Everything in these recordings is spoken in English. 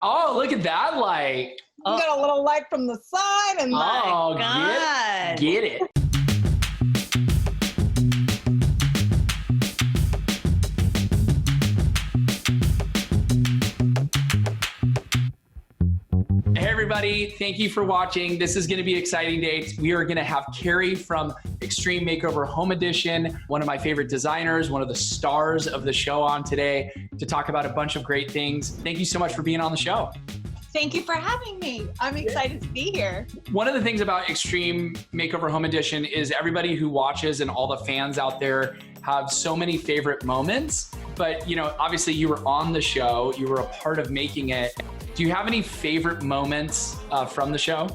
Oh, look at that light. You got a little light from the side and Oh, God. get it. Hey everybody, thank you for watching. This is going to be exciting days. We are going to have Carrie from Extreme Makeover Home Edition, one of my favorite designers, one of the stars of the show on today to talk about a bunch of great things. Thank you so much for being on the show. Thank you for having me. I'm excited to be here. One of the things about Extreme Makeover Home Edition is everybody who watches and all the fans out there have so many favorite moments. But, you know, obviously you were on the show, you were a part of making it. Do you have any favorite moments from the show?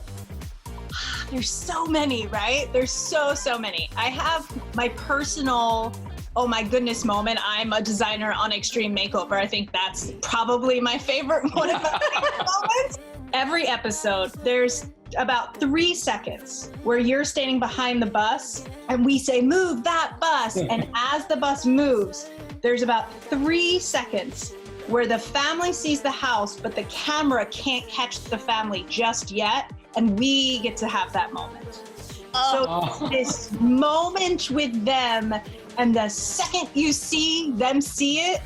There's so many, right? There's so many. I have my personal, oh my goodness moment. I'm a designer on Extreme Makeover. I think that's probably my favorite, one of my favorite moments. Every episode, there's about 3 seconds where you're standing behind the bus and we say, move that bus. And as the bus moves, there's about 3 seconds where the family sees the house, but the camera can't catch the family just yet. And we get to have that moment. So this moment with them, and the second you see them see it,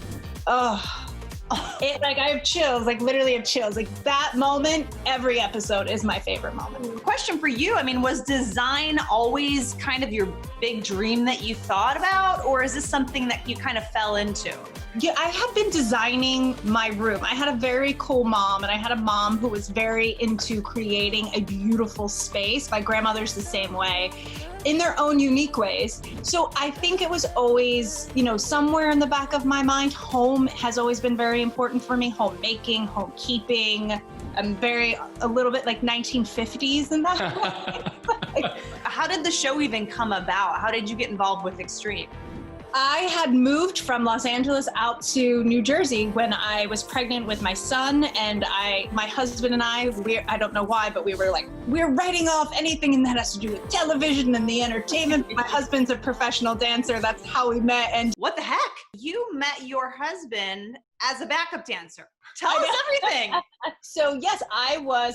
like I have chills, like literally have chills. Like that moment, every episode is my favorite moment. Question for you, I mean, was design always kind of your big dream that you thought about, or is this something that you kind of fell into? Yeah, I had been designing my room. I had a very cool mom, and I had a mom who was very into creating a beautiful space. My grandmother's the same way, in their own unique ways. So I think it was always, you know, somewhere in the back of my mind, home has always been very important for me. Homemaking, homekeeping. I'm a little bit like 1950s in that way. How did the show even come about? How did you get involved with Extreme? I had moved from Los Angeles out to New Jersey when I was pregnant with my son, and my husband and I don't know why, but we're writing off anything that has to do with television and the entertainment. My husband's a professional dancer. That's how we met. And what the heck? You met your husband as a backup dancer. Tell us everything. So yes,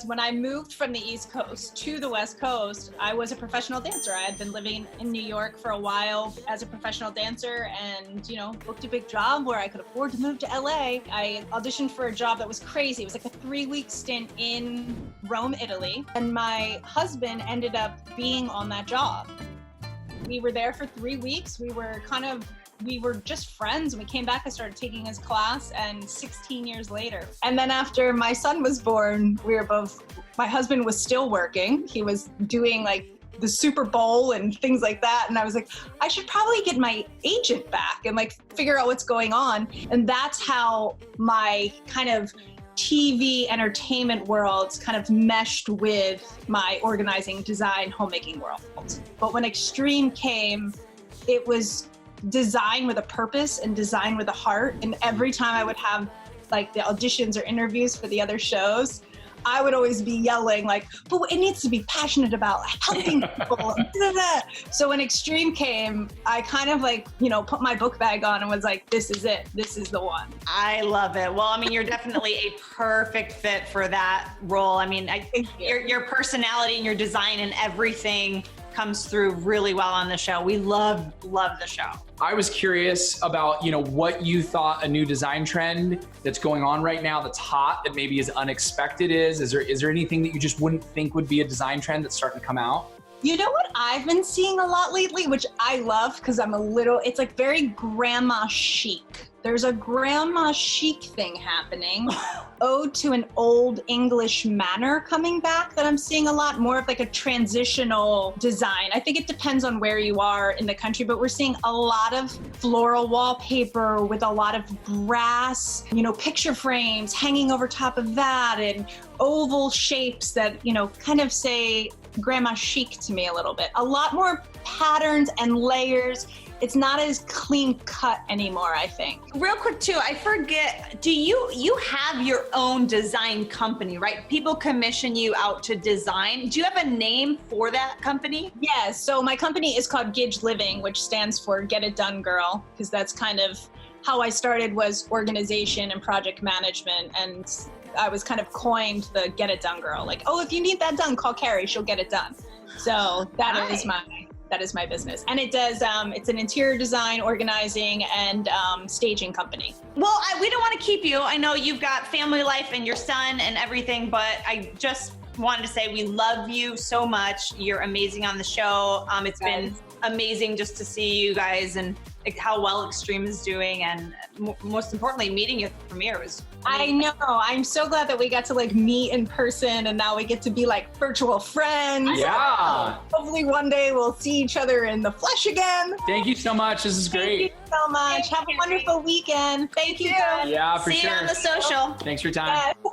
when I moved from the East Coast to the West Coast, I was a professional dancer. I had been living in New York for a while as a professional dancer and, you know, booked a big job where I could afford to move to LA. I auditioned for a job that was crazy. It was like a 3-week stint in Rome, Italy. And my husband ended up being on that job. We were there for 3 weeks. We were just friends. We came back, I started taking his class, and 16 years later. And then after my son was born, my husband was still working. He was doing like the Super Bowl and things like that. And I was like, I should probably get my agent back and like figure out what's going on. And that's how my kind of TV entertainment worlds kind of meshed with my organizing, design, homemaking world. But when Extreme came, it was design with a purpose and design with a heart. And every time I would have like the auditions or interviews for the other shows, I would always be yelling like, but it needs to be passionate about helping people. So when Extreme came, I kind of like, you know, put my book bag on and was like, this is it. This is the one. I love it. Well, I mean, you're definitely a perfect fit for that role. I mean, your personality and your design and everything comes through really well on the show. We love the show. I was curious about, you know, what you thought a new design trend that's going on right now that's hot, that maybe is unexpected is there anything that you just wouldn't think would be a design trend that's starting to come out? You know what I've been seeing a lot lately, which I love because it's like very grandma chic. There's a grandma chic thing happening, ode to an old English manner coming back that I'm seeing a lot, more of like a transitional design. I think it depends on where you are in the country, but we're seeing a lot of floral wallpaper with a lot of brass, you know, picture frames hanging over top of that and oval shapes that, you know, kind of say grandma chic to me a little bit. A lot more patterns and layers. It's not as clean cut anymore, I think. Real quick too, I forget, do you have your own design company, right? People commission you out to design. Do you have a name for that company? Yes, so my company is called Gidge Living, which stands for Get It Done Girl, because that's kind of how I started, was organization and project management. And I was kind of coined the get it done girl. Like, oh, if you need that done, call Carrie, she'll get it done. So that is my business. And it does, it's an interior design, organizing, and staging company. Well, we don't want to keep you. I know you've got family life and your son and everything, but I just wanted to say we love you so much. You're amazing on the show. It's been amazing just to see you guys and how well Extreme is doing, and most importantly, meeting you at the premiere was amazing. I know. I'm so glad that we got to like meet in person, and now we get to be like virtual friends. Yeah. Hopefully one day we'll see each other in the flesh again. Thank you so much. This is great. Thank you so much. Have a wonderful weekend. Thank you guys. Yeah, for See sure. you on the social. Thanks for your time. Yes.